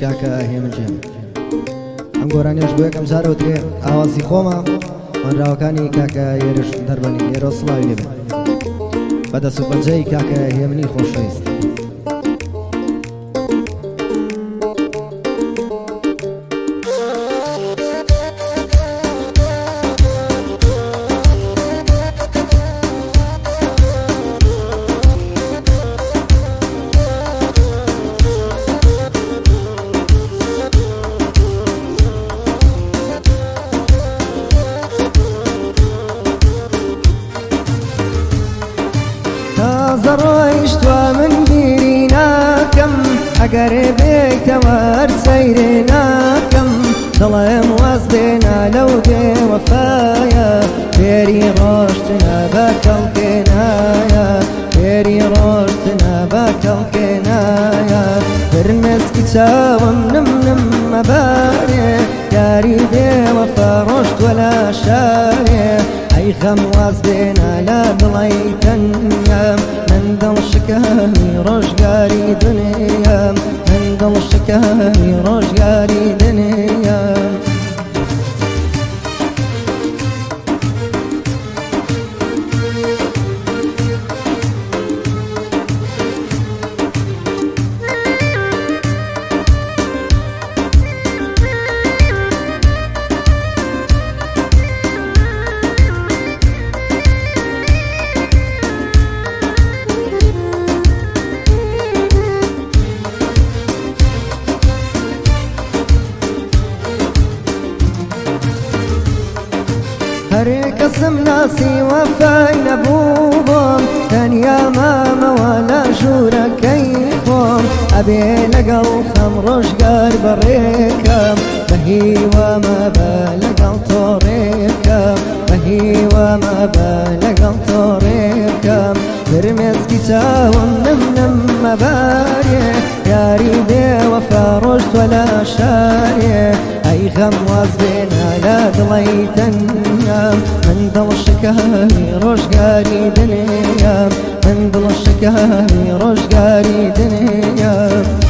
کاکە هێمنجێم ئەم گۆرانیش بۆ یەکەم جارەوترێ ئاوازی خۆمە وەنراوەکانی کاکە ئێرش دەربەنی ئێرە سڵاوی لێبێ بەدەست و پەنجەی کاکە هێمنی خۆشەویست زڕۆیشتوە من بیری ناکەم ئەگەر بێیتەوە سەیرێ ناکەم دڵێم واز بێنە لەو بێوەفایە فێری ڕۆشتنە بە کەڵکێنایە فێری ڕۆشتنە بە کەڵکێنایە فرمێسکی چاوم نم مەبارێ یاری بێوەفا ڕۆشتوە لە شارێ ئەی خەم واز بێنە لە دڵی تەنیام من دڵ شکامی ڕۆژگاری دنیام من دڵ شکامی ڕۆژگاری دنیام هەرێ کەسم ناسی وەفای نەبووم تەنیا مامەوە لە ژوورەکەی خۆم ئەبێ لەگەڵ خەم ڕۆژگار بەڕێکەم بەهیوامە بە لەگەڵ تۆڕێکەم بەهیوامە بە لەگەڵ تۆڕێکەم فرمێسکی چاوم نم مەبارێ یاری بێوەفا ڕۆژتوە لە شارێ ئەی خەم واز بێنە لە دڵی تەنیام من دڵ شکامی ڕۆژگاری دنیام من دڵ شکامی ڕۆژگاری دنیام